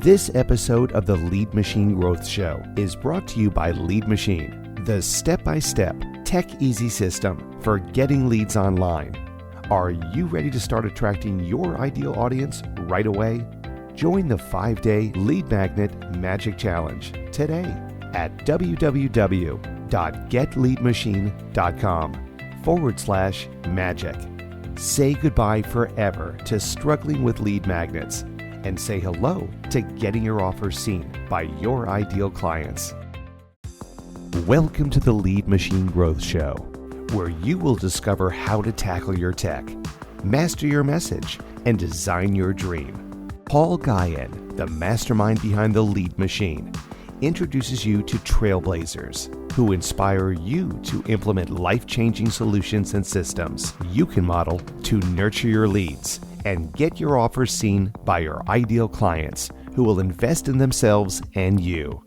This episode of the Lead Machine Growth Show is brought to you by Lead Machine, the step-by-step, tech-easy system for getting leads online. Are you ready to start attracting your ideal audience right away? Join the 5-day Lead Magnet Magic Challenge today at www.getleadmachine.com/magic. Say goodbye forever to struggling with lead magnets and say hello to getting your offers seen by your ideal clients. Welcome to the Lead Machine Growth Show, where you will discover how to tackle your tech, master your message, and design your dream. Paul Guyan, the mastermind behind the Lead Machine, introduces you to trailblazers who inspire you to implement life-changing solutions and systems you can model to nurture your leads and get your offers seen by your ideal clients who will invest in themselves and you.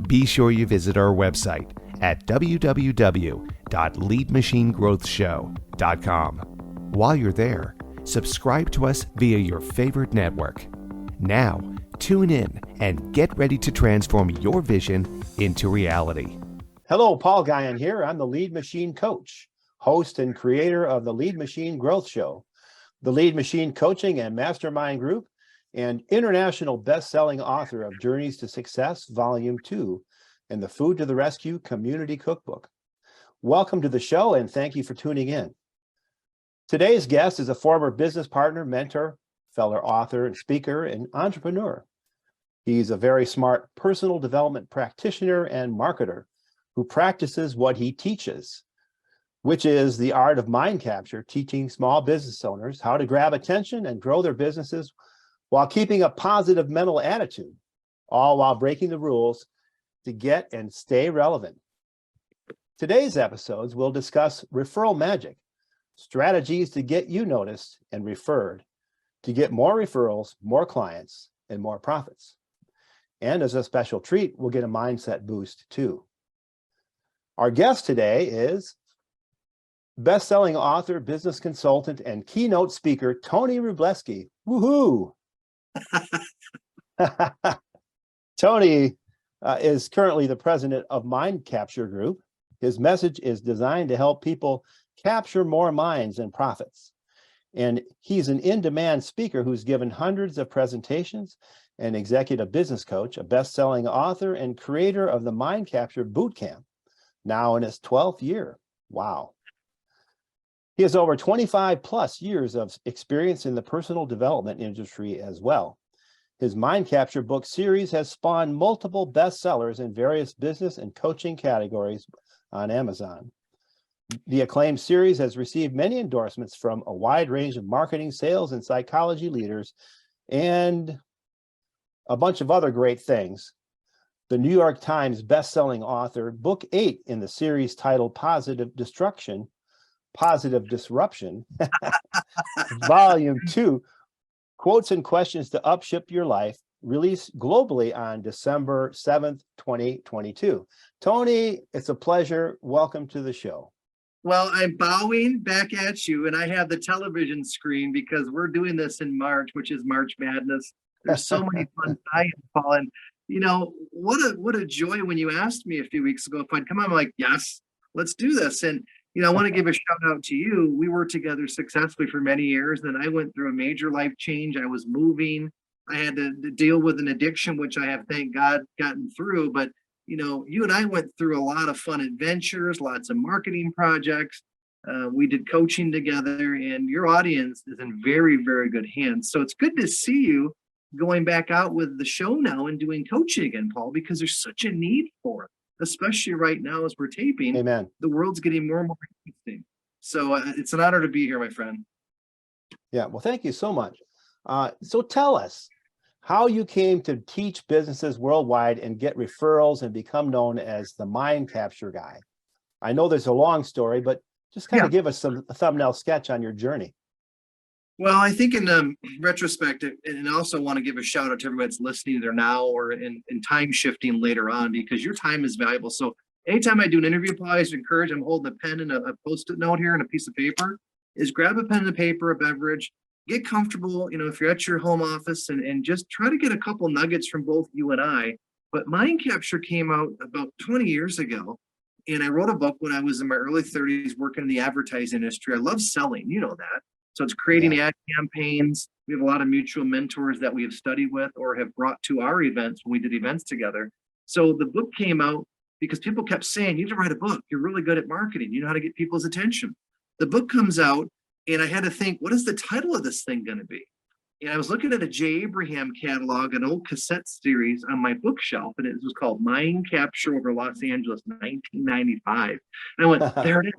Be sure you visit our website at www.leadmachinegrowthshow.com. While you're there, subscribe to us via your favorite network. Now, tune in and get ready to transform your vision into reality. Hello, Paul Guyan here. I'm the Lead Machine Coach, host and creator of the Lead Machine Growth Show, the Lead Machine Coaching and Mastermind Group, and international best-selling author of Journeys to Success, Volume 2, and the Food to the Rescue Community Cookbook. Welcome to the show, and thank you for tuning in. Today's guest is a former business partner, mentor, fellow author, and speaker, and entrepreneur. He's a very smart personal development practitioner and marketer who practices what he teaches, which is the art of mind capture, teaching small business owners how to grab attention and grow their businesses while keeping a positive mental attitude, all while breaking the rules to get and stay relevant. Today's episodes will discuss referral magic, strategies to get you noticed and referred, to get more referrals, more clients, and more profits. And as a special treat, we'll get a mindset boost too. Our guest today is best-selling author, business consultant, and keynote speaker, Tony Rubleski. Woohoo! Tony is currently the president of Mind Capture Group. His message is designed to help people capture more minds and profits. And he's an in-demand speaker who's given hundreds of presentations, an executive business coach, a best-selling author, and creator of the Mind Capture Bootcamp, now in his 12th year. Wow. He has over 25 plus years of experience in the personal development industry as well. His Mind Capture book series has spawned multiple bestsellers in various business and coaching categories on Amazon. The acclaimed series has received many endorsements from a wide range of marketing, sales, and psychology leaders, and a bunch of other great things. The New York Times bestselling author, book 8 in the series titled Positive Disruption, Volume 2, Quotes and Questions to Upshift Your Life, released globally on December 7th, 2022. Tony, it's a pleasure. Welcome to the show. Well, I'm bowing back at you, and I have the television screen because we're doing this in March, which is March Madness. There's so many fun times, Paul. And you know, what a joy when you asked me a few weeks ago if I'd come on. I'm like, yes, let's do this. And you know, I want to give a shout out to you. We worked together successfully for many years. Then I went through a major life change. I was moving. I had to deal with an addiction, which I have, thank God, gotten through. But you know, you and I went through a lot of fun adventures, lots of marketing projects. We did coaching together, and your audience is in very, very good hands. So it's good to see you going back out with the show now and doing coaching again, Paul, because there's such a need for it, especially right now as we're taping. Amen. The world's getting more and more interesting. So it's an honor to be here, my friend. Yeah, well, thank you so much. So tell us how you came to teach businesses worldwide and get referrals and become known as the Mind Capture guy. I know there's a long story, but just kind of give us a thumbnail sketch on your journey. Well, I think in retrospect, and I also want to give a shout out to everybody that's listening there now or in time shifting later on, because your time is valuable. So anytime I do an interview, Paul, I always encourage, I'm holding a pen and a Post-it note here and a piece of paper, is grab a pen and a paper, a beverage, get comfortable, if you're at your home office and just try to get a couple nuggets from both you and I. But Mind Capture came out about 20 years ago. And I wrote a book when I was in my early 30s working in the advertising industry. I love selling, you know that. So it's creating Yeah. ad campaigns. We have a lot of mutual mentors that we have studied with or have brought to our events when we did events together. So the book came out because people kept saying, you need to write a book. You're really good at marketing. You know how to get people's attention. The book comes out and I had to think, what is the title of this thing going to be? And I was looking at a J. Abraham catalog, an old cassette series on my bookshelf, and it was called Mind Capture over Los Angeles, 1995. And I went, there it is,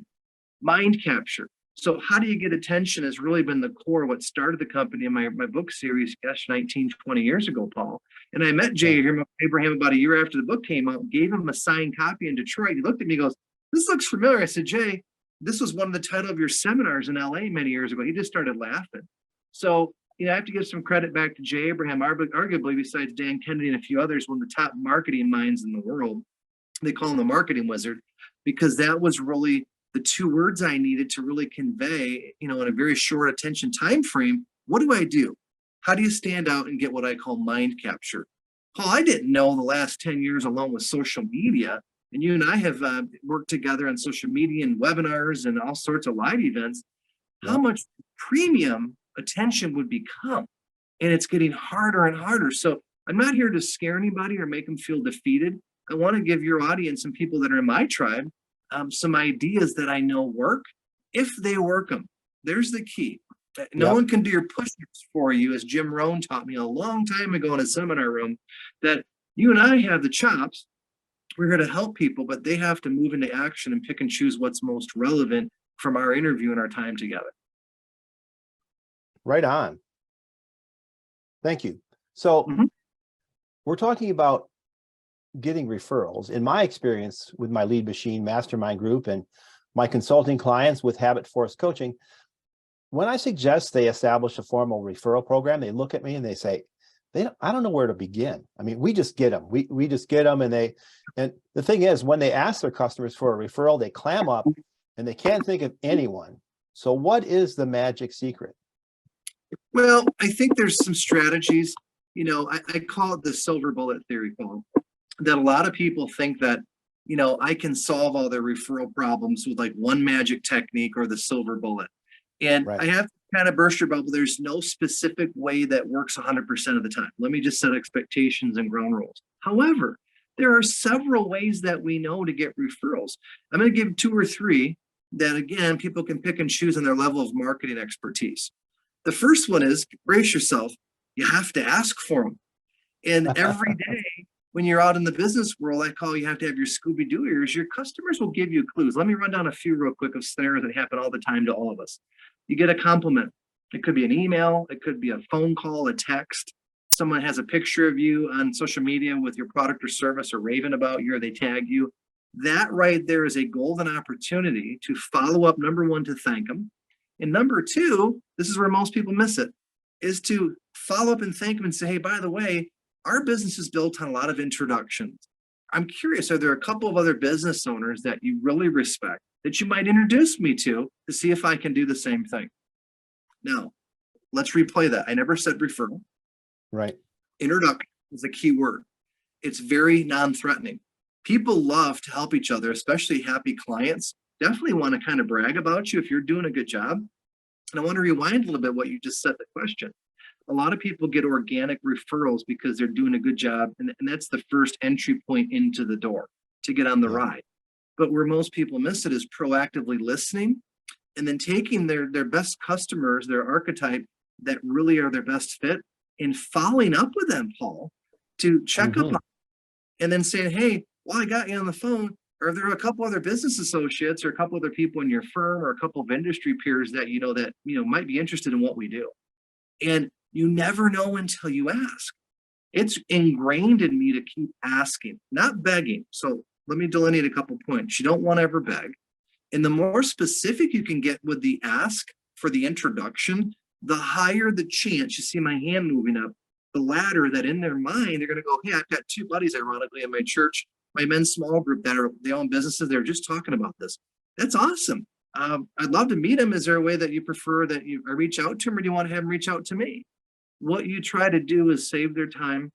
Mind Capture. So how do you get attention has really been the core of what started the company in my book series, 19, 20 years ago, Paul. And I met J. Abraham about a year after the book came out, gave him a signed copy in Detroit. He looked at me and goes, this looks familiar. I said, Jay, this was one of the title of your seminars in LA many years ago. He just started laughing. So, I have to give some credit back to J. Abraham, arguably besides Dan Kennedy and a few others, one of the top marketing minds in the world. They call him the marketing wizard, because that was really the two words I needed to really convey, in a very short attention time frame. What do I do? How do you stand out and get what I call mind capture? Paul, I didn't know the last 10 years alone with social media, and you and I have worked together on social media and webinars and all sorts of live events, how much premium attention would become. And it's getting harder and harder. So I'm not here to scare anybody or make them feel defeated. I want to give your audience and people that are in my tribe some ideas that I know work, if they work them. There's the key. No one can do your push-ups for you, as Jim Rohn taught me a long time ago in a seminar room, that you and I have the chops. We're here to help people, but they have to move into action and pick and choose what's most relevant from our interview and our time together. Right on. Thank you. So we're talking about getting referrals. In my experience with my Lead Machine mastermind group and my consulting clients with Habit Force Coaching, when I suggest they establish a formal referral program, they look at me and they say, I don't know where to begin. I mean, we just get them. We just get them. And the thing is, when they ask their customers for a referral, they clam up and they can't think of anyone. So what is the magic secret? Well, I think there's some strategies, I call it the silver bullet theory, Paul, that a lot of people think that, I can solve all their referral problems with like one magic technique or the silver bullet. And I have to kind of burst your bubble. There's no specific way that works 100% of the time. Let me just set expectations and ground rules. However, there are several ways that we know to get referrals. I'm going to give 2 or 3 that, again, people can pick and choose on their level of marketing expertise. The first one is, brace yourself, you have to ask for them. And every day when you're out in the business world, I call you have to have your Scooby-Doo ears. Your customers will give you clues. Let me run down a few real quick of scenarios that happen all the time to all of us. You get a compliment. It could be an email. It could be a phone call, a text. Someone has a picture of you on social media with your product or service or raving about you, or they tag you. That right there is a golden opportunity to follow up, number 1, to thank them. And number 2, this is where most people miss it, is to follow up and thank them and say, hey, by the way, our business is built on a lot of introductions. I'm curious, are there a couple of other business owners that you really respect that you might introduce me to see if I can do the same thing? Now, let's replay that. I never said referral. Right. Introduction is a key word. It's very non-threatening. People love to help each other, especially happy clients. Definitely want to kind of brag about you if you're doing a good job. And I want to rewind a little bit what you just said the question. A lot of people get organic referrals because they're doing a good job. And that's the first entry point into the door to get on the ride. But where most people miss it is proactively listening and then taking their best customers, their archetype that really are their best fit, and following up with them, Paul, to check up on, and then saying, hey, while I got you on the phone, are there a couple other business associates or a couple other people in your firm or a couple of industry peers that might be interested in what we do? And you never know until you ask. It's ingrained in me to keep asking, not begging. So let me delineate a couple points. You don't want to ever beg. And the more specific you can get with the ask for the introduction, the higher the chance, you see my hand moving up, the ladder that in their mind, they're going to go, hey, I've got 2 buddies, ironically, in my church, my men's small group they own businesses. They're just talking about this. That's awesome. I'd love to meet him. Is there a way that you prefer that I reach out to him, or do you want to have him reach out to me? What you try to do is save their time,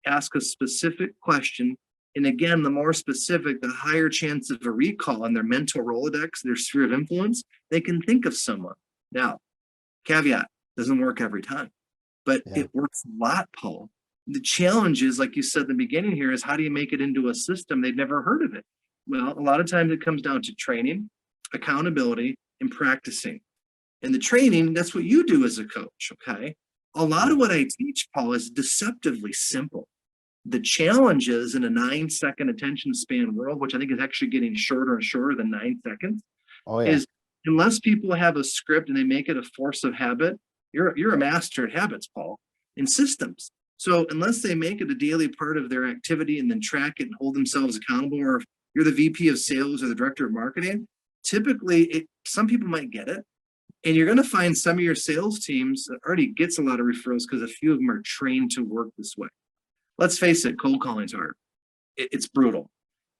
ask a specific question. And again, the more specific, the higher chance of a recall in their mental Rolodex, their sphere of influence, they can think of someone. Now, caveat, doesn't work every time, but it works a lot, Paul. The challenge is, like you said in the beginning here, is how do you make it into a system? They've never heard of it. Well, a lot of times it comes down to training, accountability, and practicing. And the training, that's what you do as a coach, okay? A lot of what I teach, Paul, is deceptively simple. The challenge is in a 9-second attention span world, which I think is actually getting shorter and shorter than 9 seconds, is unless people have a script and they make it a force of habit, you're a master at habits, Paul, in systems. So unless they make it a daily part of their activity and then track it and hold themselves accountable, or if you're the VP of sales or the director of marketing, typically some people might get it. And you're going to find some of your sales teams already gets a lot of referrals because a few of them are trained to work this way. Let's face it, cold calling's hard. It's brutal.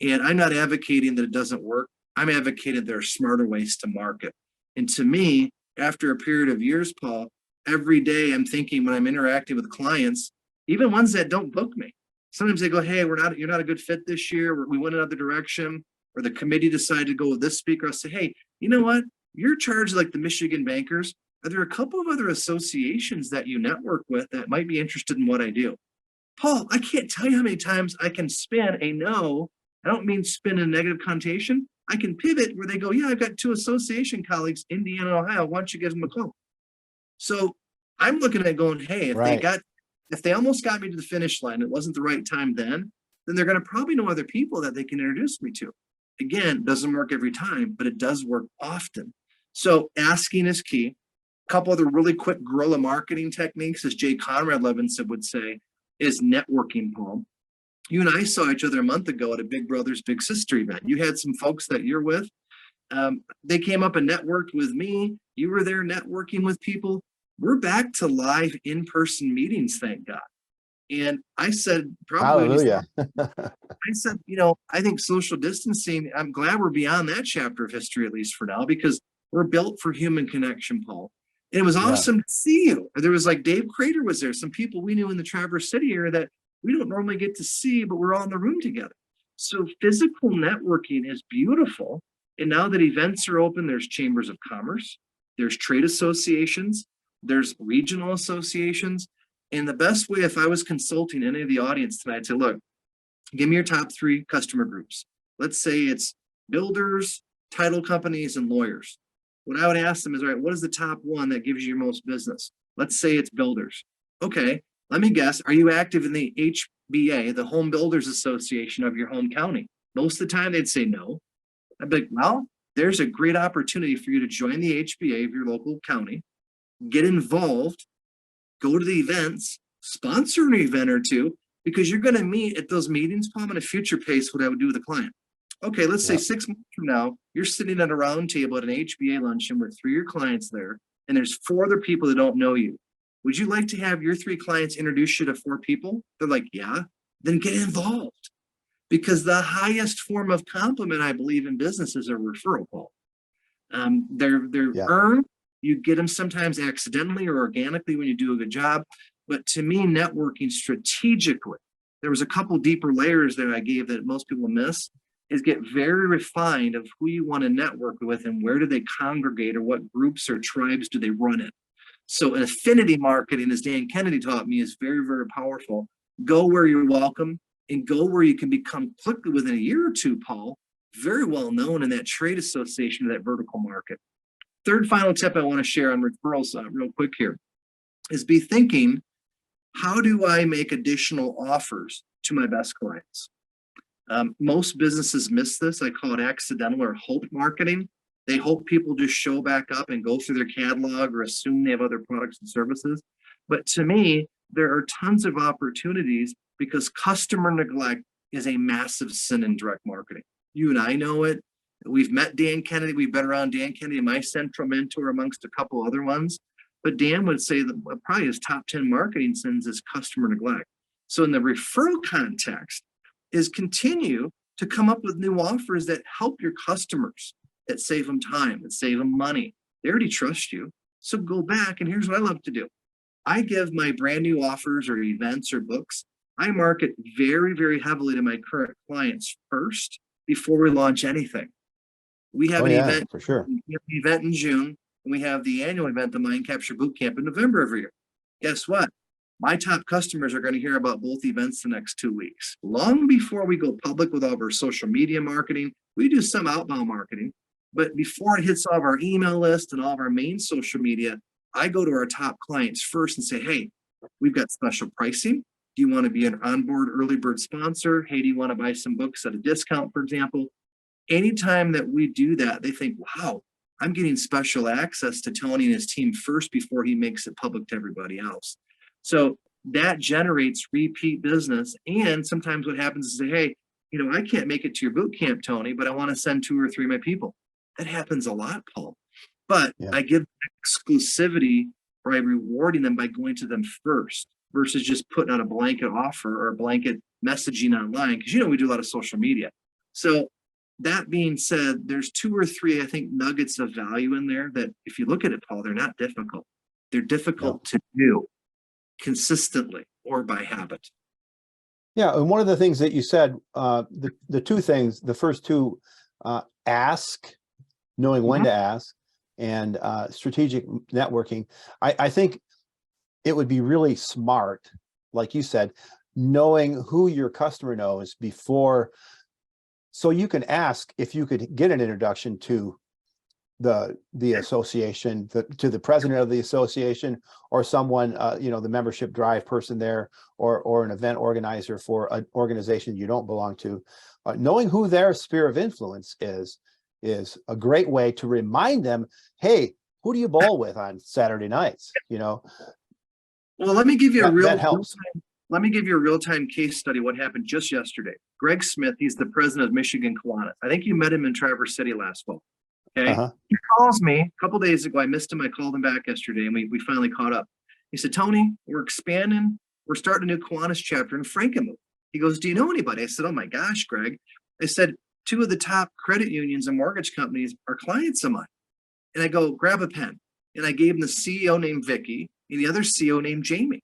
And I'm not advocating that it doesn't work. I'm advocating there are smarter ways to market. And to me, after a period of years, Paul, every day I'm thinking when I'm interacting with clients, even ones that don't book me, sometimes they go, hey, you're not a good fit this year. We went another direction, or the committee decided to go with this speaker. I'll say, hey, you know what? You're charged like the Michigan bankers. Are there a couple of other associations that you network with that might be interested in what I do? Paul, I can't tell you how many times I can spin a no. I don't mean spin in a negative connotation. I can pivot where they go, yeah, I've got 2 association colleagues, Indiana and Ohio. Why don't you give them a call? So I'm looking at going, hey, if they almost got me to the finish line, it wasn't the right time then they're going to probably know other people that they can introduce me to. Again, doesn't work every time, but it does work often. So asking is key. A couple other really quick guerrilla marketing techniques, as Jay Conrad Levinson would say, is networking, Paul. You and I saw each other a month ago at a Big Brothers Big Sister event. You had some folks that you're with. They came up and networked with me. You were there networking with people. We're back to live in-person meetings, thank God. And I said, hallelujah. I said, I think social distancing, I'm glad we're beyond that chapter of history, at least for now, because we're built for human connection, Paul. And it was awesome to see you. There was like Dave Crater was there, some people we knew in the Traverse City area that we don't normally get to see, but we're all in the room together. So physical networking is beautiful. And now that events are open, there's chambers of commerce, there's trade associations, there's regional associations. And the best way, if I was consulting any of the audience tonight, I'd say, look, give me your top 3 customer groups. Let's say it's builders, title companies, and lawyers. What I would ask them is, all right, what is the top 1 that gives you your most business? Let's say it's builders. Okay, let me guess. Are you active in the HBA, the Home Builders Association of your home county? Most of the time they'd say no. I'd be like, well, there's a great opportunity for you to join the HBA of your local county, get involved, go to the events, sponsor an event or 2, because you're going to meet at those meetings, Paul, in a future pace what I would do with a client. Okay, let's say 6 months from now, you're sitting at a round table at an HBA luncheon with 3 of your clients there, and there's 4 other people that don't know you. Would you like to have your 3 clients introduce you to 4 people? They're like, yeah. Then get involved. Because the highest form of compliment, I believe, in business is a referral, Paul. They're earned. You get them sometimes accidentally or organically when you do a good job. But to me, networking strategically, there was a couple deeper layers that I gave that most people miss, is get very refined of who you want to network with and where do they congregate or what groups or tribes do they run in. So an affinity marketing, as Dan Kennedy taught me, is very, very powerful. Go where you're welcome and go where you can become quickly within a year or 2, Paul, very well known in that trade association, that vertical market. Third final tip I want to share on referrals real quick here is be thinking, how do I make additional offers to my best clients? Most businesses miss this. I call it accidental or hope marketing. They hope people just show back up and go through their catalog or assume they have other products and services. But to me, there are tons of opportunities because customer neglect is a massive sin in direct marketing. You and I know it. We've met Dan Kennedy. We've been around Dan Kennedy, my central mentor, amongst a couple other ones. But Dan would say that probably his top 10 marketing sins is customer neglect. So in the referral context is continue to come up with new offers that help your customers. that save them time, that save them money. They already trust you. So go back, and here's what I love to do. I give my brand new offers or events or books. I market very, very heavily to my current clients first before we launch anything. We have Oh an yeah, event, for sure. we have an event in June, and we have the annual event, the Mind Capture Bootcamp, in November every year. Guess what? My top customers are going to hear about both events the next 2 weeks. Long before we go public with all of our social media marketing, we do some outbound marketing, but before it hits all of our email list and all of our main social media, I go to our top clients first and say, hey, we've got special pricing. Do you want to be an onboard early bird sponsor? Hey, do you want to buy some books at a discount, for example? Anytime that we do that, they think, wow, I'm getting special access to Tony and his team first before he makes it public to everybody else. So that generates repeat business. And sometimes what happens is say, hey, I can't make it to your boot camp, Tony, but I want to send 2 or 3 of my people. That happens a lot, Paul. But Yeah. I give exclusivity by rewarding them by going to them first versus just putting out a blanket offer or blanket messaging online. Because, we do a lot of social media. So that being said, there's 2 or 3, I think, nuggets of value in there that if you look at it, Paul, they're not difficult. They're difficult to do consistently or by habit. Yeah, and one of the things that you said, the 2 things, the first 2, ask, knowing when to ask, and strategic networking. I think it would be really smart, like you said, knowing who your customer knows before, so you can ask if you could get an introduction to the association, to the president of the association, or someone, the membership drive person there, or an event organizer for an organization you don't belong to. Knowing who their sphere of influence is a great way to remind them, hey, who do you bowl with on Saturday nights? Well, let me give you that helps. Let me give you a real-time case study. What happened just yesterday? Greg Smith, he's the president of Michigan Kiwanis. I think you met him in Traverse City last fall. Okay. He calls me a couple days ago. I missed him. I called him back yesterday, and we finally caught up. He said, Tony, we're expanding. We're starting a new Kiwanis chapter in Frankenmuth. He goes, do you know anybody? I said, oh my gosh, Greg. I said, 2 of the top credit unions and mortgage companies are clients of mine. And I go, grab a pen. And I gave him the CEO named Vicky and the other CEO named Jamie.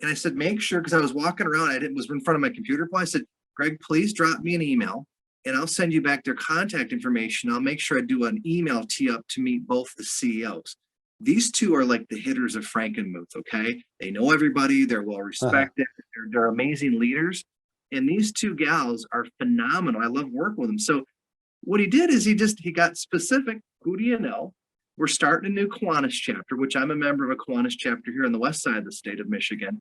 And I said, make sure, because I was walking around, was in front of my computer. I said, Greg, please drop me an email and I'll send you back their contact information. I'll make sure I do an email tee up to meet both the CEOs. These 2 are like the hitters of Frankenmuth, okay? They know everybody. They're well respected. They're amazing leaders. And these 2 gals are phenomenal. I love working with them. So what he did is he got specific. Who do you know? We're starting a new Kiwanis chapter, which I'm a member of a Kiwanis chapter here on the west side of the state of Michigan.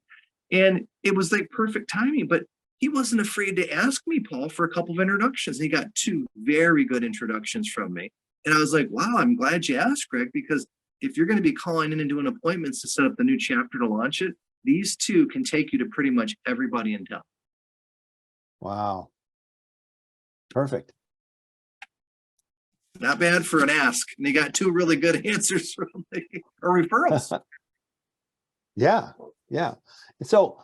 And it was like perfect timing, but he wasn't afraid to ask me, Paul, for a couple of introductions. He got 2 very good introductions from me. And I was like, wow, I'm glad you asked, Greg, because if you're going to be calling in and doing appointments to set up the new chapter to launch it, these 2 can take you to pretty much everybody in town. Wow. Perfect. Not bad for an ask. And they got 2 really good answers from me, or referrals. Yeah. And so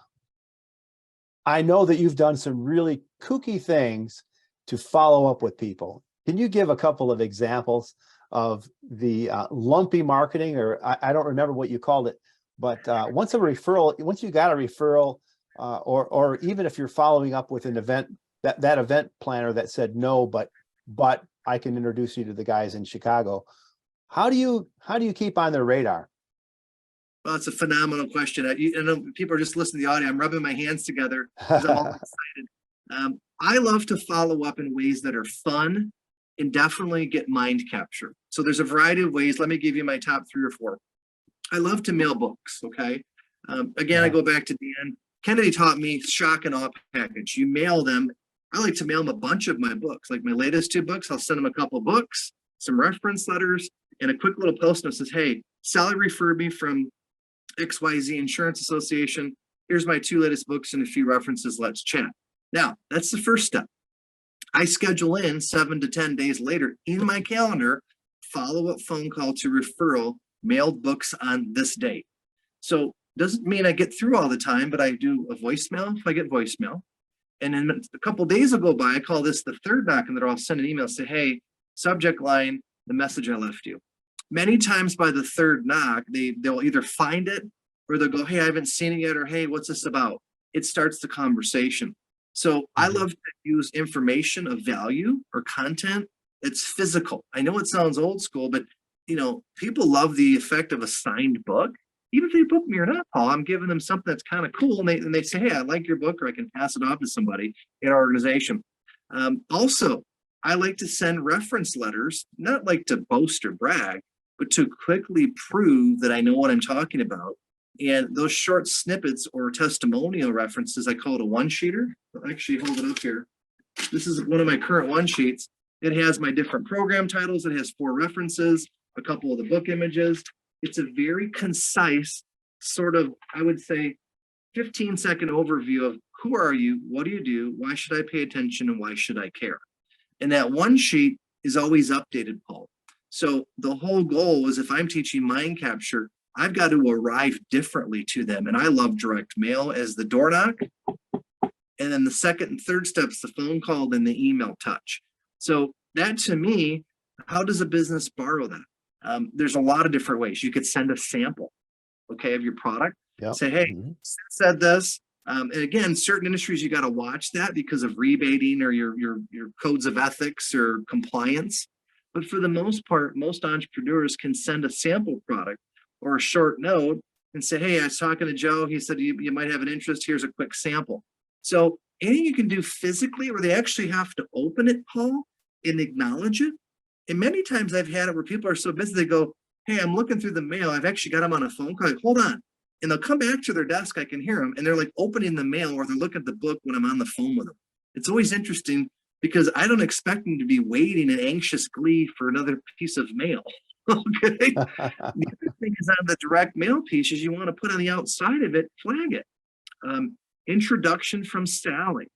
I know that you've done some really kooky things to follow up with people. Can you give a couple of examples of the lumpy marketing, or I don't remember what you called it, but once you got a referral, or even if you're following up with an event, that event planner that said no, but I can introduce you to the guys in Chicago. How do you keep on their radar? Well, it's a phenomenal question. I know people are just listening to the audio. I'm rubbing my hands together because I'm all excited. I love to follow up in ways that are fun and definitely get mind capture. So there's a variety of ways. Let me give you my top 3 or 4. I love to mail books. Okay. Again, I go back to Dan. Kennedy taught me shock and awe package. You mail them. I like to mail them a bunch of my books. Like my latest 2 books, I'll send them a couple of books, some reference letters, and a quick little post note says, hey, Sally referred me from XYZ Insurance Association. Here's my 2 latest books and a few references. Let's chat. Now, that's the first step. I schedule in 7 to 10 days later in my calendar, follow-up phone call to referral, mailed books on this date. So doesn't mean I get through all the time, but I do a voicemail if I get voicemail. And then a couple of days will go by. I call this the third knock, and I'll send an email, say, hey, subject line, the message I left you. Many times by the third knock, they'll either find it or they'll go, hey, I haven't seen it yet, or hey, what's this about? It starts the conversation. So I love to use information of value or content that's physical. I know it sounds old school, but people love the effect of a signed book. Even if they book me or not, Paul, I'm giving them something that's kind of cool. And they say, hey, I like your book, or I can pass it off to somebody in our organization. Also, I like to send reference letters, not like to boast or brag, but to quickly prove that I know what I'm talking about. And those short snippets or testimonial references, I call it a one-sheeter. I'll actually hold it up here. This is one of my current one-sheets. It has my different program titles. It has 4 references, a couple of the book images. It's a very concise sort of, I would say, 15-second overview of who are you, what do you do, why should I pay attention, and why should I care? And that one sheet is always updated, Paul. So the whole goal is, if I'm teaching mind capture, I've got to arrive differently to them. And I love direct mail as the door knock. And then the second and third steps, the phone call and the email touch. So that, to me, how does a business borrow that? There's a lot of different ways. You could send a sample, okay, of your product. Yep. Say, hey, said this. And again, certain industries, you got to watch that because of rebating or your codes of ethics or compliance. But for the most part, most entrepreneurs can send a sample product or a short note and say, hey, I was talking to Joe. He said you might have an interest. Here's a quick sample. So anything you can do physically, where they actually have to open it, Paul, and acknowledge it. And many times I've had it where people are so busy, they go, hey, I'm looking through the mail. I've actually got them on a phone call. Like, hold on. And they'll come back to their desk. I can hear them. And they're like opening the mail, or they're looking at the book when I'm on the phone with them. It's always interesting because I don't expect them to be waiting in anxious glee for another piece of mail. Okay. The other thing is, on the direct mail pieces, you want to put on the outside of it, flag it. Introduction from Sally,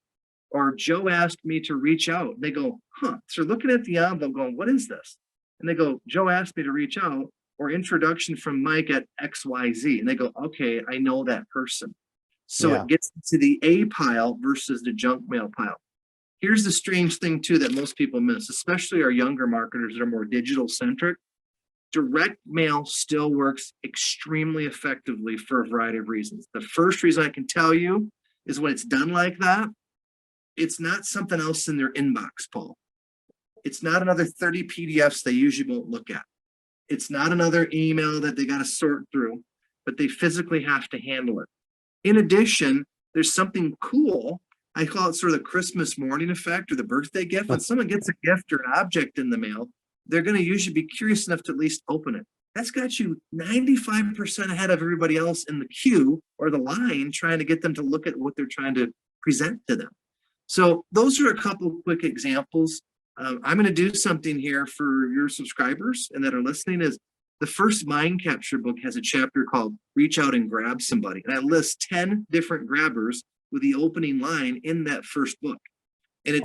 or Joe asked me to reach out. They go, huh. So looking at the envelope going, what is this? And they go, Joe asked me to reach out, or introduction from Mike at XYZ. And they go, okay, I know that person. So it gets to the A pile versus the junk mail pile. Here's the strange thing too that most people miss, especially our younger marketers that are more digital centric. Direct mail still works extremely effectively for a variety of reasons. The first reason I can tell you is, when it's done like that, it's not something else in their inbox, Paul. It's not another 30 PDFs they usually won't look at. It's not another email that they got to sort through, but they physically have to handle it. In addition, there's something cool. I call it sort of the Christmas morning effect, or the birthday gift. When someone gets a gift or an object in the mail, they're going to usually be curious enough to at least open it. That's got you 95% ahead of everybody else in the queue or the line, trying to get them to look at what they're trying to present to them. So those are a couple of quick examples. I'm going to do something here for your subscribers and that are listening. Is the first mind capture book has a chapter called Reach Out and Grab Somebody. And I list 10 different grabbers with the opening line in that first book. And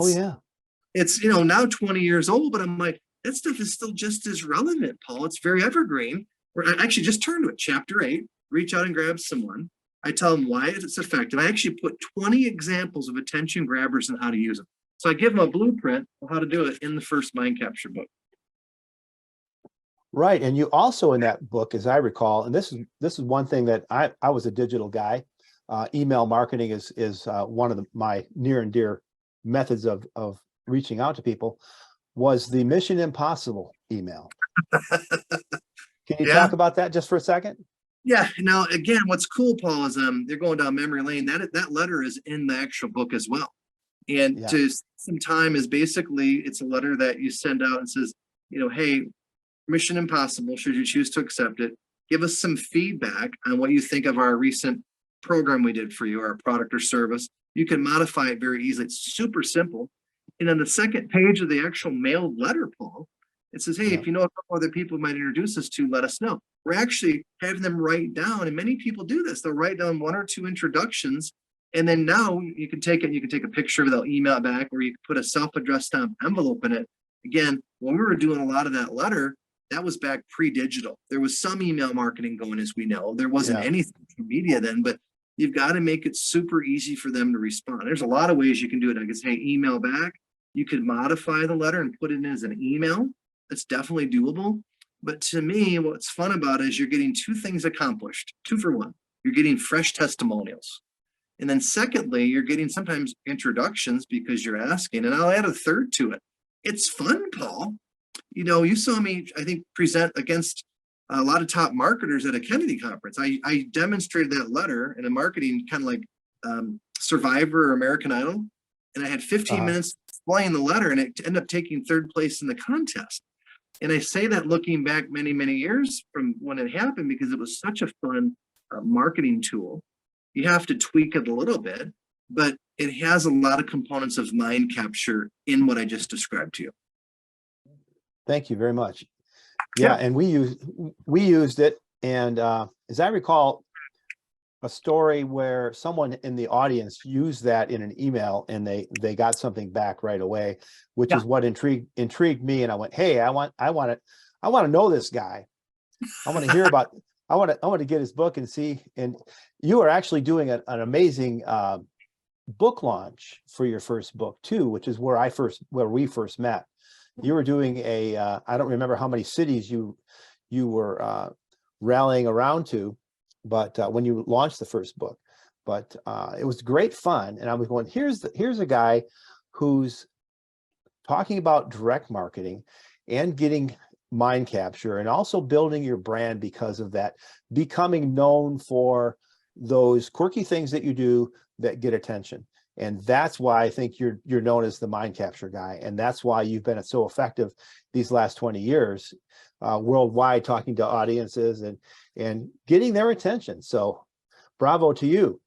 it's now 20 years old, but I'm like, that stuff is still just as relevant, Paul. It's very evergreen. I actually just turned to it, chapter 8, reach out and grab someone. I tell them why it's effective. I actually put 20 examples of attention grabbers and how to use them. So I give them a blueprint of how to do it in the first mind capture book. Right. And you also, in that book, as I recall, and this is one thing that I was a digital guy. Email marketing is one of my near and dear methods of reaching out to people, was the Mission Impossible email. Can you talk about that just for a second? Yeah. Now, again, what's cool, Paul, is they're going down memory lane. That letter is in the actual book as well. And to some time is basically, it's a letter that you send out and says, hey, Mission Impossible, should you choose to accept it, give us some feedback on what you think of our recent program we did for you, our product or service. You can modify it very easily. It's super simple. And on the second page of the actual mailed letter, Paul, it says, hey, if you know a couple other people might introduce us to, let us know. We're actually having them write down, and many people do this. They'll write down 1 or 2 introductions, and then now you can take it, you can take a picture, they'll email it back, or you can put a self-addressed stamp envelope in it. Again, when we were doing a lot of that letter, that was back pre-digital. There was some email marketing going, as we know. There wasn't any social media then, but you've got to make it super easy for them to respond. There's a lot of ways you can do it. I can say, email back. You could modify the letter and put it in as an email. That's definitely doable. But to me, what's fun about it is you're getting two things accomplished, 2 for 1. You're getting fresh testimonials. And then secondly, you're getting sometimes introductions because you're asking, and I'll add a third to it. It's fun, Paul. You saw me, I think, present against a lot of top marketers at a Kennedy conference. I demonstrated that letter in a marketing kind of like Survivor or American Idol. And I had 15 minutes explaining the letter, and it ended up taking 3rd place in the contest. And I say that looking back many, many years from when it happened, because it was such a fun marketing tool. You have to tweak it a little bit, but it has a lot of components of mind capture in what I just described to you. Thank you very much. Yeah, and we used it, and as I recall, a story where someone in the audience used that in an email, and they got something back right away, which is what intrigued me. And I went, hey, I want to know this guy. I want to hear about. I want to get his book and see. And you are actually doing an amazing book launch for your first book too, which is where we first met. You were doing I don't remember how many cities you were rallying around to, but when you launched the first book, but it was great fun. And I was going, here's a guy who's talking about direct marketing and getting mind capture, and also building your brand because of that, becoming known for those quirky things that you do that get attention. And that's why I think you're known as the mind capture guy. And that's why you've been so effective these last 20 years worldwide, talking to audiences and getting their attention. So bravo to you.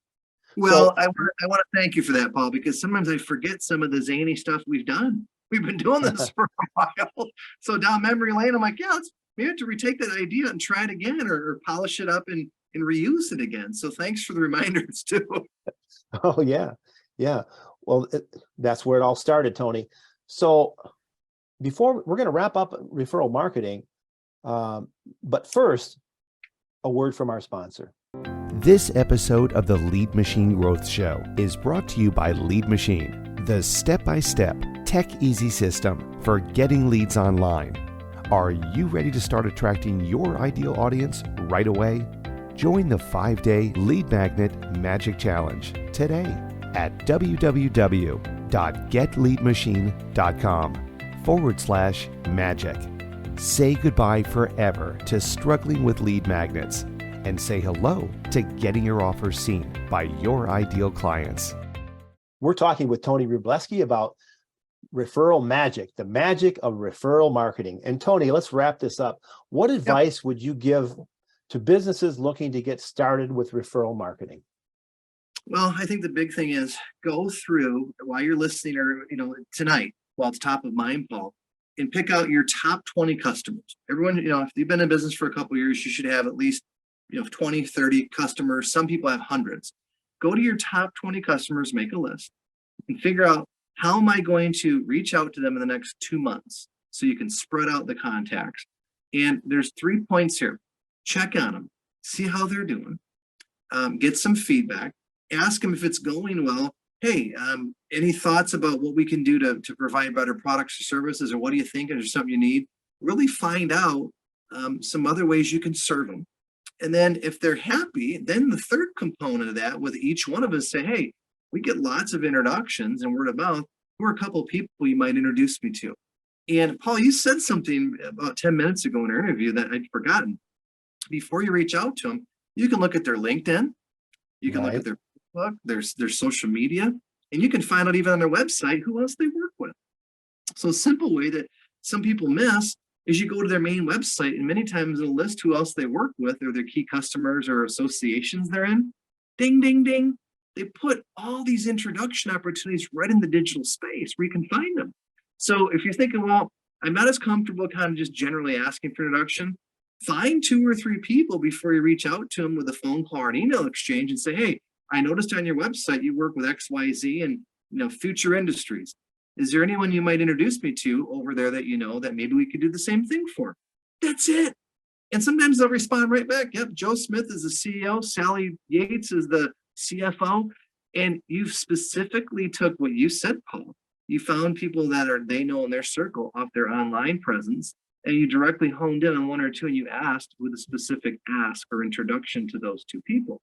Well, I want to thank you for that, Paul, because sometimes I forget some of the zany stuff we've done. We've been doing this for a while. So down memory lane, I'm like, yeah, maybe have to retake that idea and try it again, or polish it up and reuse it again. So thanks for the reminders too. Oh yeah. Yeah. Well, that's where it all started, Tony. So before we're going to wrap up referral marketing, but first, a word from our sponsor. This episode of the Lead Machine Growth Show is brought to you by Lead Machine, the step-by-step tech easy system for getting leads online. Are you ready to start attracting your ideal audience right away? Join the 5-day Lead Magnet Magic Challenge today at www.getleadmachine.com/magic. Say goodbye forever to struggling with lead magnets and say hello to getting your offers seen by your ideal clients. We're talking with Tony Rubleski about referral magic, the magic of referral marketing. And Tony, let's wrap this up. What advice would you give to businesses looking to get started with referral marketing? Well, I think the big thing is go through while you're listening, or tonight, while it's top of mind, Paul, and pick out your top 20 customers. Everyone, if you've been in business for a couple of years, you should have at least 20, 30 customers. Some people have hundreds. Go to your top 20 customers, make a list, and figure out, how am I going to reach out to them in the next 2 months, so you can spread out the contacts. And there's 3 points here. Check on them, see how they're doing, get some feedback, ask them if it's going well. Hey, any thoughts about what we can do to provide better products or services, or what do you think? Is there something you need? Really find out some other ways you can serve them. And then if they're happy, then the third component of that, with each one of us, say, hey, we get lots of introductions and word of mouth. Who are a couple of people you might introduce me to? And Paul, you said something about 10 minutes ago in our interview that I'd forgotten. Before you reach out to them, you can look at their LinkedIn, you can look at their Facebook, their social media, and you can find out even on their website who else they work with. So a simple way that some people miss is you go to their main website, and many times it'll list who else they work with, or their key customers or associations they're in. Ding, ding, ding. They put all these introduction opportunities right in the digital space where you can find them. So if you're thinking, well, I'm not as comfortable kind of just generally asking for introduction, find 2 or 3 people before you reach out to them with a phone call or an email exchange and say, hey, I noticed on your website you work with XYZ and future industries. Is there anyone you might introduce me to over there that that maybe we could do the same thing for? That's it. And sometimes they'll respond right back. Yep, Joe Smith is the CEO, Sally Yates is the CFO. And you've specifically took what you said, Paul, You found people that they know in their circle off their online presence, and you directly honed in on one or two and you asked with a specific ask or introduction to those two people.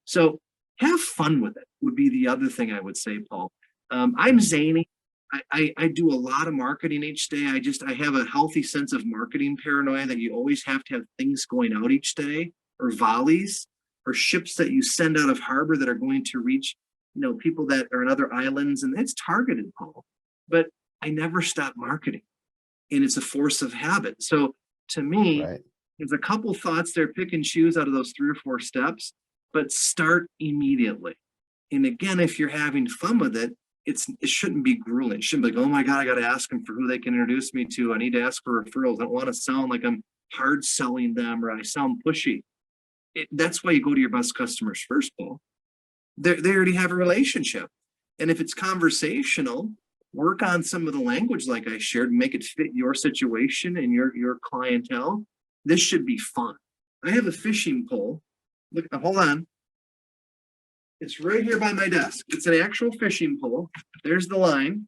So have fun with it would be the other thing I would say, Paul. I'm zany. I do a lot of marketing each day. I have a healthy sense of marketing paranoia that you always have to have things going out each day, or volleys, or ships that you send out of harbor that are going to reach, people that are in other islands, and it's targeted, Paul. But I never stop marketing, and it's a force of habit. So to me, Right. there's a couple thoughts there, pick and choose out of those 3 or 4 steps, but start immediately. And again, if you're having fun with it, it shouldn't be grueling. It shouldn't be like, oh my God, I got to ask them for who they can introduce me to. I need to ask for referrals. I don't want to sound like I'm hard selling them or I sound pushy. That's why you go to your best customers first, Paul. They already have a relationship. And if it's conversational, work on some of the language like I shared, make it fit your situation and your clientele. This should be fun. I have a fishing pole. Look, hold on. It's right here by my desk. It's an actual fishing pole. There's the line.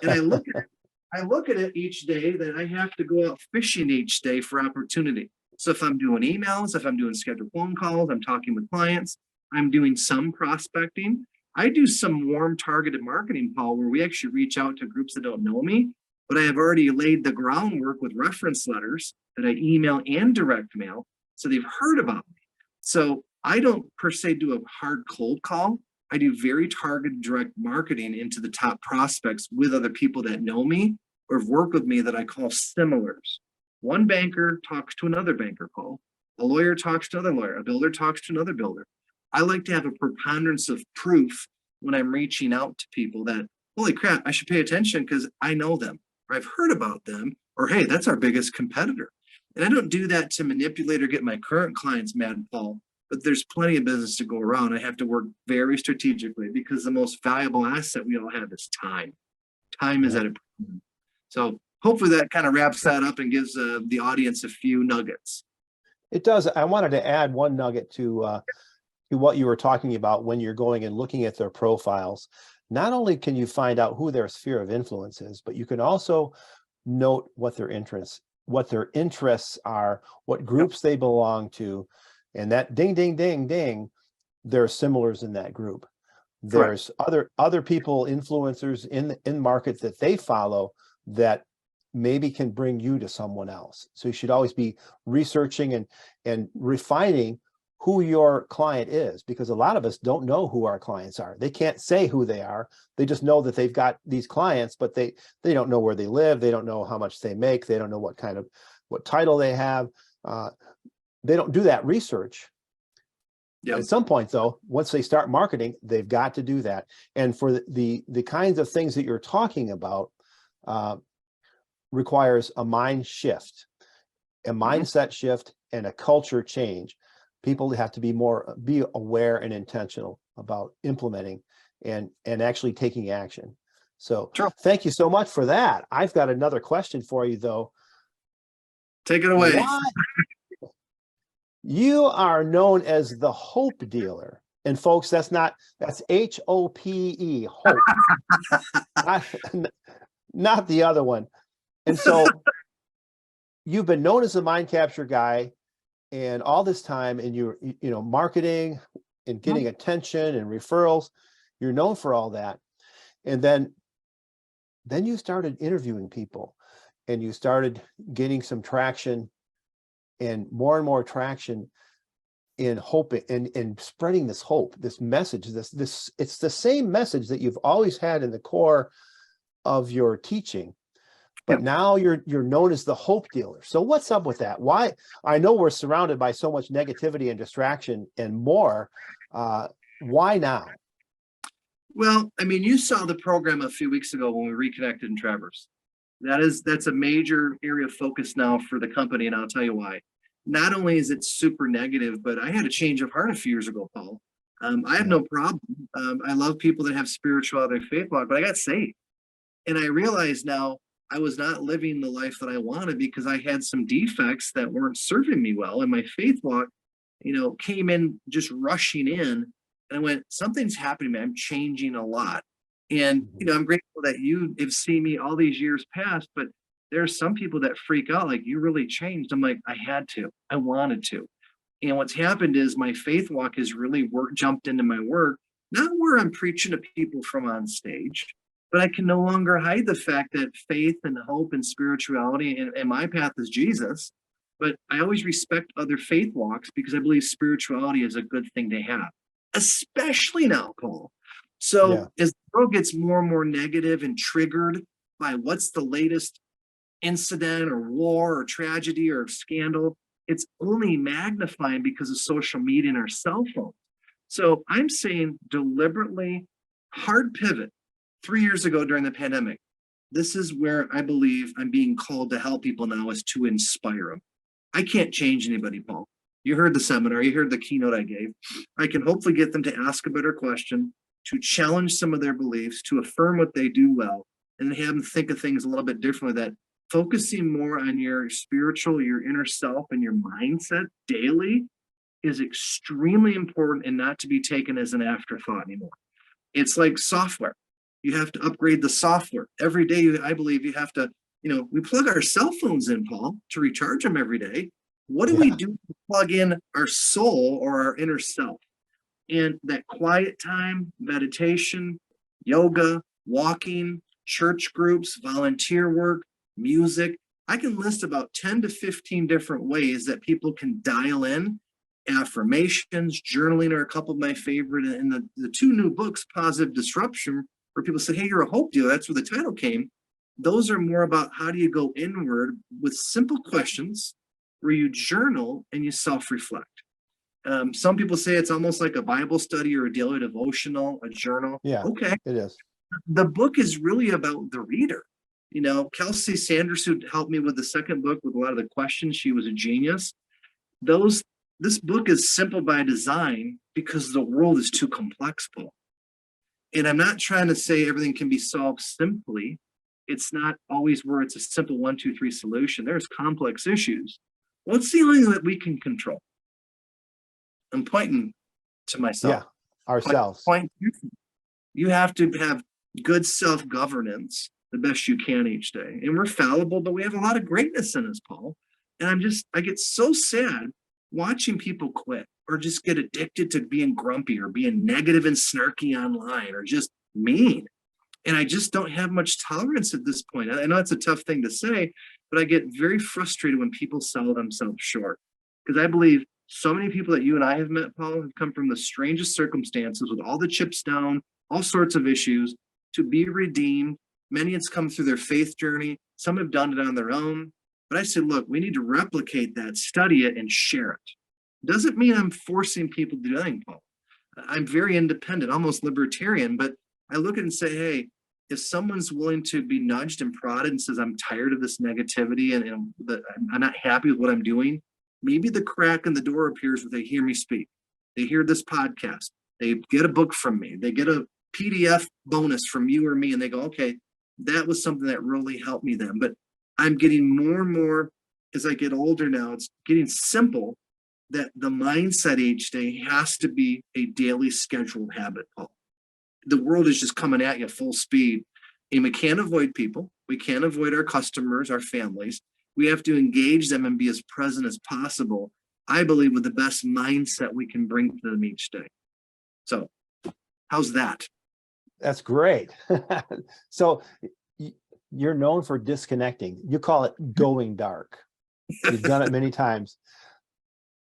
And I look at it each day that I have to go out fishing each day for opportunity. So if I'm doing emails, if I'm doing scheduled phone calls, I'm talking with clients, I'm doing some prospecting. I do some warm targeted marketing, Paul, where we actually reach out to groups that don't know me, but I have already laid the groundwork with reference letters that I email and direct mail. So they've heard about me. So I don't per se do a hard cold call. I do very targeted direct marketing into the top prospects with other people that know me or have worked with me that I call similars. One banker talks to another banker, Paul. A lawyer talks to another lawyer. A builder talks to another builder. I like to have a preponderance of proof when I'm reaching out to people that, holy crap, I should pay attention because I know them, or I've heard about them, or hey, that's our biggest competitor. And I don't do that to manipulate or get my current clients mad, Paul, but there's plenty of business to go around. I have to work very strategically because the most valuable asset we all have is time. Time is at a premium. So hopefully that kind of wraps that up and gives the audience a few nuggets. It does. I wanted to add one nugget to what you were talking about when you're going and looking at their profiles. Not only can you find out who their sphere of influence is, but you can also note what their interests are, what groups they belong to, and that ding, ding, ding, ding, there are similars in that group. There's other people, influencers in market that they follow that maybe can bring you to someone else. So you should always be researching and refining who your client is, because a lot of us don't know who our clients are. They can't say who they are. They just know that they've got these clients, but they don't know where they live. They don't know how much they make. They don't know what title they have. They don't do that research. Yep. At some point, though, once they start marketing, they've got to do that. And for the kinds of things that you're talking about, requires a mind shift, a mindset shift, and a culture change. People have to be aware and intentional about implementing and actually taking action. So Thank you so much for that. I've got another question for you, though. Take it away. You are known as the hope dealer. And folks, that's H-O-P-E, hope, not the other one. And so you've been known as the mind capture guy, and all this time, and you're marketing and getting attention and referrals. You're known for all that. And then you started interviewing people, and you started getting some traction and more traction in hope and spreading this hope, this message, this it's the same message that you've always had in the core of your teaching. But now you're known as the hope dealer. So what's up with that? Why? I know we're surrounded by so much negativity and distraction and more. Why now? Well, I mean, you saw the program a few weeks ago when we reconnected in Traverse. That's a major area of focus now for the company, and I'll tell you why. Not only is it super negative, but I had a change of heart a few years ago, Paul. I have no problem. I love people that have spirituality, faith walk, but I got saved. And I realized now I was not living the life that I wanted because I had some defects that weren't serving me well. And my faith walk, came in just rushing in. And I went, something's happening, man. I'm changing a lot. And, I'm grateful that you have seen me all these years past, but there are some people that freak out, like, you really changed. I'm like, I had to, I wanted to. And what's happened is my faith walk has really jumped into my work, not where I'm preaching to people from on stage, but I can no longer hide the fact that faith and hope and spirituality and my path is Jesus. But I always respect other faith walks because I believe spirituality is a good thing to have, especially now, Paul. So Yeah. as the world gets more and more negative and triggered by what's the latest incident or war or tragedy or scandal, it's only magnifying because of social media and our cell phones. So I'm saying deliberately hard pivot 3 years ago during the pandemic. This is where I believe I'm being called to help people now, is to inspire them. I can't change anybody, Paul. You heard the seminar, you heard the keynote I gave. I can hopefully get them to ask a better question, to challenge some of their beliefs, to affirm what they do well, and have them think of things a little bit differently. That focusing more on your spiritual, your inner self, and your mindset daily is extremely important and not to be taken as an afterthought anymore. It's like software. You have to upgrade the software. Every day, I believe you have to, we plug our cell phones in, Paul, to recharge them every day. What do we do to plug in our soul or our inner self? And that quiet time, meditation, yoga, walking, church groups, volunteer work, music. I can list about 10 to 15 different ways that people can dial in. Affirmations, journaling are a couple of my favorite. And the two new books, Positive Disruption, where people say, hey, you're a hope dealer. That's where the title came. Those are more about how do you go inward with simple questions where you journal and you self-reflect. Some people say it's almost like a Bible study or a daily devotional, a journal. Yeah, okay. It is. The book is really about the reader. Kelsey Sanders, who helped me with the second book with a lot of the questions, she was a genius. This book is simple by design because the world is too complex, Paul. And I'm not trying to say everything can be solved simply. It's not always where it's a simple 1, 2, 3 solution. There's complex issues. What's the only thing that we can control? I'm pointing to myself. Yeah, ourselves. You have to have good self-governance the best you can each day. And we're fallible, but we have a lot of greatness in us, Paul. And I get so sad watching people quit or just get addicted to being grumpy or being negative and snarky online or just mean. And I just don't have much tolerance at this point. I know it's a tough thing to say, but I get very frustrated when people sell themselves short. Because I believe so many people that you and I have met, Paul, have come from the strangest circumstances with all the chips down, all sorts of issues, to be redeemed. Many it's come through their faith journey. Some have done it on their own. But I said, look, we need to replicate that, study it, and share it. Doesn't mean I'm forcing people to do anything, Paul. I'm very independent, almost libertarian, but I look at it and say, hey, if someone's willing to be nudged and prodded and says, I'm tired of this negativity and I'm not happy with what I'm doing, maybe the crack in the door appears when they hear me speak. They hear this podcast. They get a book from me. They get a PDF bonus from you or me, and they go, okay, that was something that really helped me then. But I'm getting more and more, as I get older now, it's getting simple that the mindset each day has to be a daily scheduled habit, Paul. The world is just coming at you full speed, and we can't avoid people. We can't avoid our customers, our families. We have to engage them and be as present as possible, I believe, with the best mindset we can bring to them each day. So how's that? That's great. So you're known for disconnecting. You call it going dark. You've done it many times.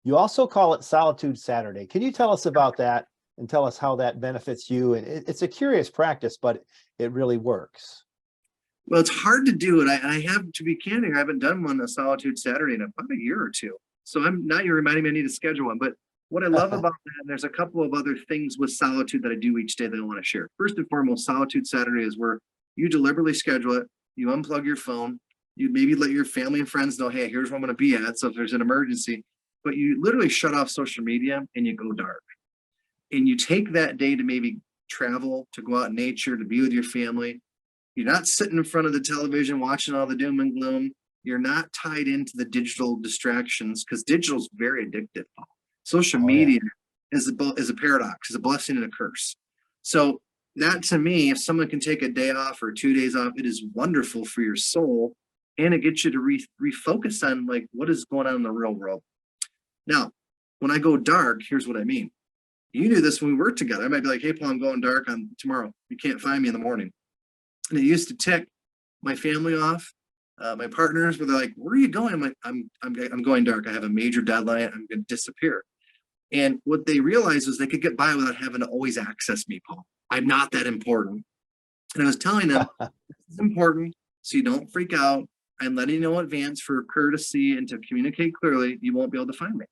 You also call it Solitude Saturday. Can you tell us about that and tell us how that benefits you? And it's a curious practice, but it really works. Well, it's hard to do it. I have to be candid. I haven't done one, a Solitude Saturday, in about a year or two. So you're reminding me I need to schedule one. But what I love about that, and there's a couple of other things with solitude that I do each day that I want to share. First and foremost, Solitude Saturday is where you deliberately schedule it. You unplug your phone. You maybe let your family and friends know, hey, here's where I'm going to be at. So if there's an emergency, but you literally shut off social media and you go dark. And you take that day to maybe travel, to go out in nature, to be with your family. You're not sitting in front of the television watching all the doom and gloom. You're not tied into the digital distractions, because digital is very addictive. Social media is a paradox, is a blessing and a curse. So that to me, if someone can take a day off or 2 days off, it is wonderful for your soul, and it gets you to refocus on like what is going on in the real world. Now, when I go dark, here's what I mean. You knew this when we worked together. I might be like, hey, Paul, I'm going dark on tomorrow. You can't find me in the morning. And it used to tick my family off, my partners, where they're like, where are you going? I'm like, I'm going dark. I have a major deadline. I'm going to disappear. And what they realized was they could get by without having to always access me, Paul. I'm not that important. And I was telling them, this is important, so you don't freak out. I'm letting you know in advance for courtesy and to communicate clearly, you won't be able to find me.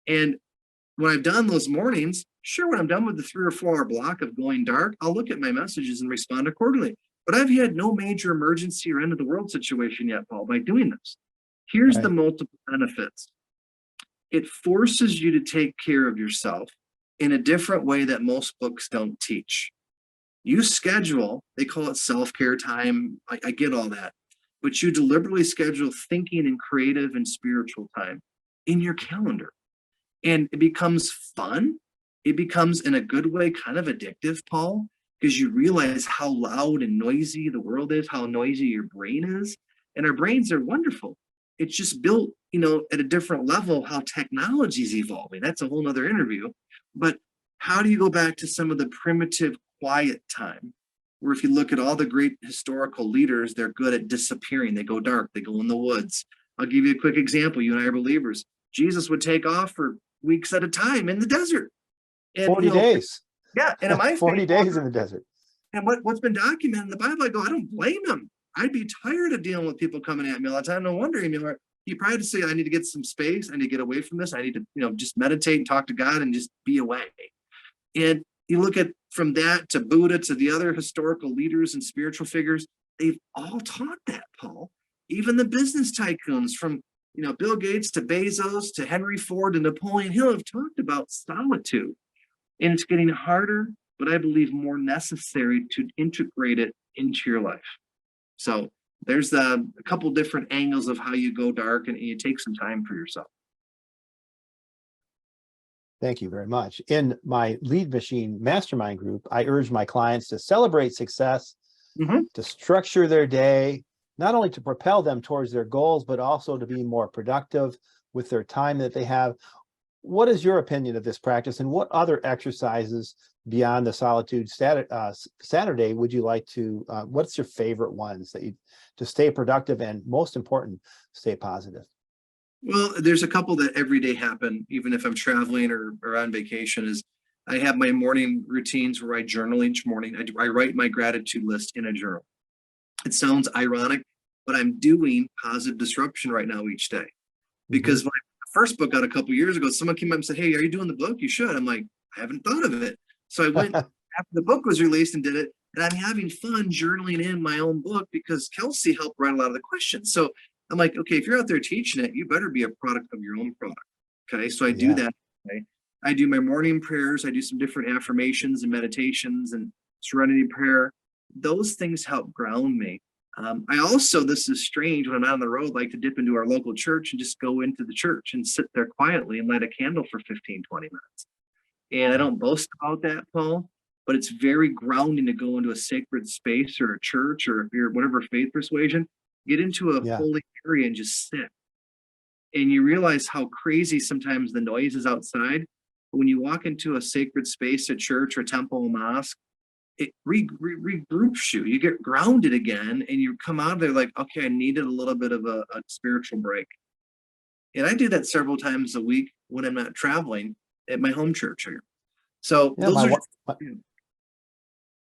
And when I've done those mornings, sure, when I'm done with the 3 or 4 hour block of going dark, I'll look at my messages and respond accordingly. But I've had no major emergency or end of the world situation yet, Paul, by doing this. Here's the multiple benefits. It forces you to take care of yourself in a different way that most books don't teach. You schedule, they call it self-care time. I get all that, but you deliberately schedule thinking and creative and spiritual time in your calendar. And it becomes fun. It becomes, in a good way, kind of addictive, Paul, because you realize how loud and noisy the world is, how noisy your brain is. And our brains are wonderful. It's just built, at a different level, how technology is evolving. That's a whole nother interview. But how do you go back to some of the primitive quiet time, where if you look at all the great historical leaders, they're good at disappearing. They go dark, they go in the woods. I'll give you a quick example. You and I are believers. Jesus would take off for weeks at a time in the desert. And, 40 days. Yeah. And in my 40 days in the desert. And what's been documented in the Bible, I go, I don't blame him. I'd be tired of dealing with people coming at me all the time. No wonder he probably had to say, I need to get some space. I need to get away from this. I need to, just meditate and talk to God and just be away. And you look at from that to Buddha to the other historical leaders and spiritual figures, they've all taught that, Paul. Even the business tycoons from, Bill Gates to Bezos to Henry Ford and Napoleon Hill have talked about solitude. And it's getting harder, but I believe more necessary to integrate it into your life. So there's a couple different angles of how you go dark and you take some time for yourself. Thank you very much. In my Lead Machine Mastermind group, I urge my clients to celebrate success, to structure their day, not only to propel them towards their goals, but also to be more productive with their time that they have. What is your opinion of this practice, and what other exercises beyond the solitude Saturday would you like to, what's your favorite ones to stay productive and, most important, stay positive? Well, there's a couple that every day happen, even if I'm traveling or on vacation. Is I have my morning routines where I journal each morning. I write my gratitude list in a journal. It sounds ironic, but I'm doing positive disruption right now each day. Because when I first book out a couple years ago, someone came up and said, hey, are you doing the book? You should. I'm like, I haven't thought of it. So I went after the book was released and did it. And I'm having fun journaling in my own book because Kelsey helped write a lot of the questions. So I'm like, okay, if you're out there teaching it, you better be a product of your own product. Okay. So I do that. Okay? I do my morning prayers. I do some different affirmations and meditations and serenity prayer. Those things help ground me. I also, this is strange, when I'm out on the road, like to dip into our local church and just go into the church and sit there quietly and light a candle for 15, 20 minutes. And I don't boast about that, Paul, but it's very grounding to go into a sacred space or a church or your whatever faith persuasion, get into a holy area and just sit. And you realize how crazy sometimes the noise is outside. But when you walk into a sacred space, a church or temple, a mosque, it regroups you. You get grounded again, and you come out of there like, okay, I needed a little bit of a spiritual break. And I do that several times a week when I'm not traveling at my home church here. So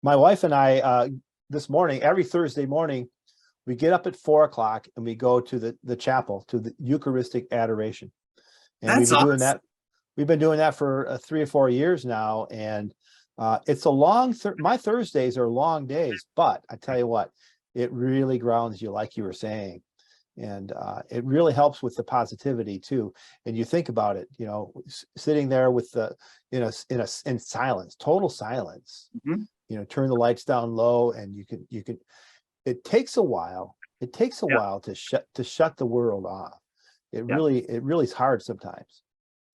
my wife and I, this morning, every Thursday morning, we get up at 4:00 and we go to the chapel, to the Eucharistic adoration. And we've been doing that for 3 or 4 years now. And it's a long, my Thursdays are long days, but I tell you what, it really grounds you, like you were saying. And it really helps with the positivity too. And you think about it, sitting there with in silence, total silence, turn the lights down low, and you can, it takes a while. It takes a while to shut the world off. It really is hard sometimes.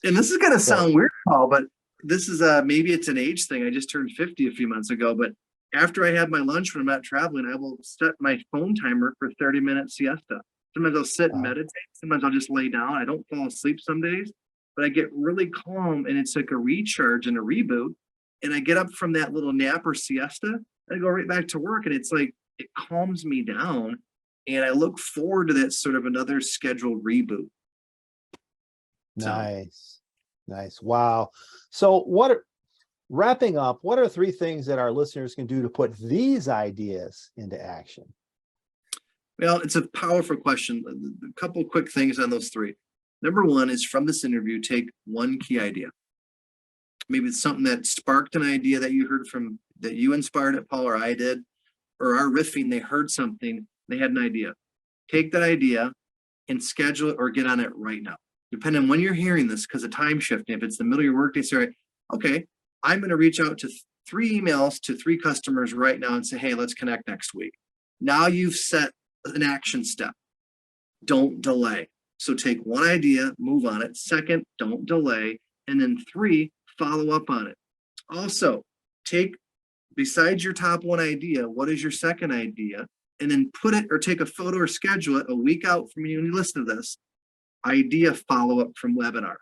And this is going to sound weird, Paul, but this is maybe it's an age thing. I just turned 50 a few months ago, but after I have my lunch when I'm not traveling, I will set my phone timer for 30-minute siesta. Sometimes I'll sit and meditate. Sometimes I'll just lay down. I don't fall asleep some days, but I get really calm, and it's like a recharge and a reboot. And I get up from that little nap or siesta, and I go right back to work, and it's like it calms me down, and I look forward to that sort of another scheduled reboot. Nice. Wow. So wrapping up, what are 3 things that our listeners can do to put these ideas into action? Well, it's a powerful question. A couple of quick things on those 3. Number 1 is, from this interview, take one key idea. Maybe it's something that sparked an idea that you heard from, that you inspired it, Paul, or I did, or our riffing, they heard something, they had an idea. Take that idea and schedule it or get on it right now. Depending on when you're hearing this, because of time shifting, if it's the middle of your workday, say, okay, I'm going to reach out to 3 emails to 3 customers right now and say, hey, let's connect next week. Now you've set an action step. Don't delay. So take one idea, move on it. Second, don't delay. And then 3, follow up on it. Also, besides your top 1 idea, what is your second idea? And then put it, or take a photo or schedule it a week out from you when you listen to this. Idea follow-up from webinar.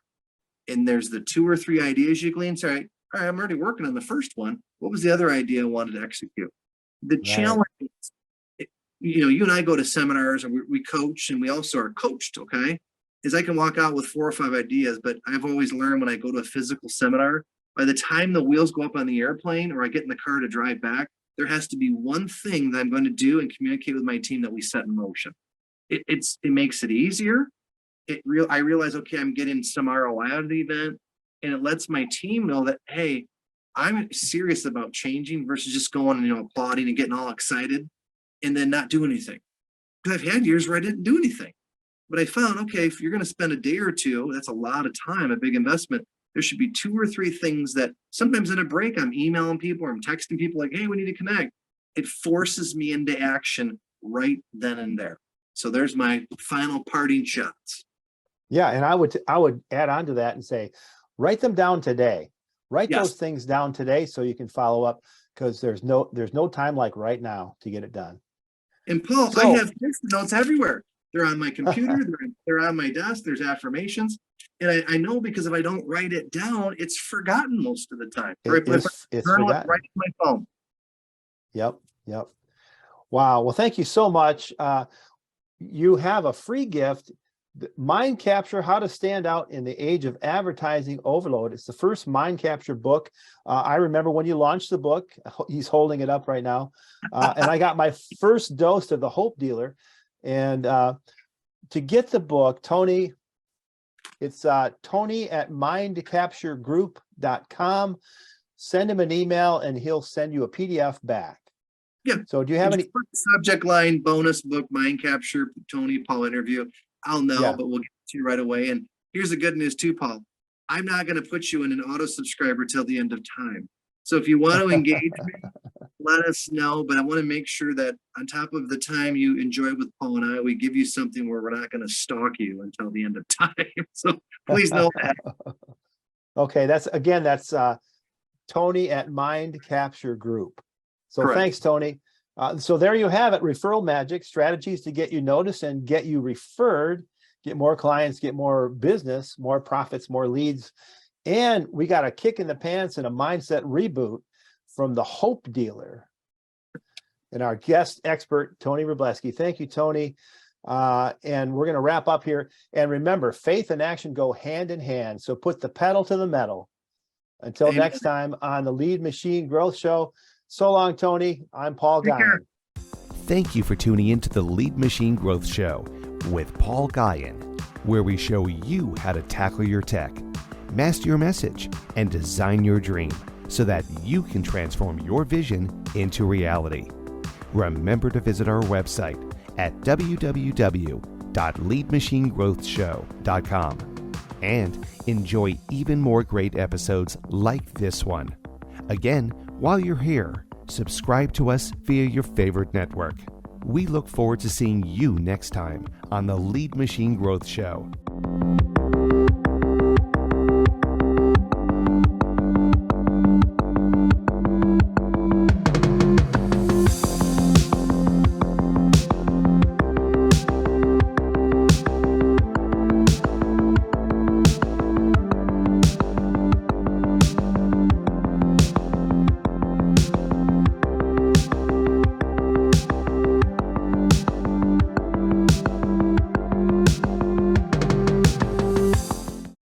And there's the 2 or 3 ideas you glean. Say, all right, I'm already working on the first one. What was the other idea I wanted to execute? The challenge is, you and I go to seminars and we coach, and we also are coached, okay? Is I can walk out with 4 or 5 ideas, but I've always learned when I go to a physical seminar, by the time the wheels go up on the airplane or I get in the car to drive back, there has to be one thing that I'm going to do and communicate with my team that we set in motion. It makes it easier. I realize, okay, I'm getting some ROI out of the event, and it lets my team know that, hey, I'm serious about changing versus just going and, applauding and getting all excited and then not do anything. Because I've had years where I didn't do anything, but I found, okay, if you're going to spend a day or 2, that's a lot of time, a big investment. There should be 2 or 3 things that sometimes in a break, I'm emailing people or I'm texting people like, hey, we need to connect. It forces me into action right then and there. So there's my final parting shots. Yeah, and I would add on to that and say, write them down today. Write those things down today so you can follow up, because there's no time like right now to get it done. And Paul, I have notes everywhere. They're on my computer. they're on my desk. There's affirmations, and I know, because if I don't write it down, it's forgotten most of the time. It's forgotten. Right on my phone. Yep. Wow. Well, thank you so much. You have a free gift. Mind Capture: How to Stand Out in the Age of Advertising Overload. It's the first mind capture book. I remember when you launched the book. He's holding it up right now. And I got my first dose of the Hope Dealer. And to get the book, Tony, it's Tony at mindcapturegroup.com. Send him an email and he'll send you a PDF back. Yeah. So do you have any subject line, bonus book, Mind Capture, Tony Paul interview? I'll know, but we'll get to you right away. And here's the good news too, Paul. I'm not going to put you in an auto subscriber till the end of time. So if you want to engage me, let us know. But I want to make sure that on top of the time you enjoy with Paul and I, we give you something where we're not going to stalk you until the end of time. So please know that. Okay, that's Tony at Mind Capture Group. So Correct. Thanks, Tony. So there you have it. Referral magic, strategies to get you noticed and get you referred, get more clients, get more business, more profits, more leads. And we got a kick in the pants and a mindset reboot from the Hope Dealer and our guest expert, Tony Rubleski. Thank you, Tony. And we're going to wrap up here. And remember, faith and action go hand in hand. So put the pedal to the metal. Until next time on the Lead Machine Growth Show. So long, Tony. I'm Paul Guyon. Thank you for tuning in to the Lead Machine Growth Show with Paul Guyon, where we show you how to tackle your tech, master your message, and design your dream so that you can transform your vision into reality. Remember to visit our website at www.leadmachinegrowthshow.com and enjoy even more great episodes like this one. Again, while you're here, subscribe to us via your favorite network. We look forward to seeing you next time on the Lead Machine Growth Show.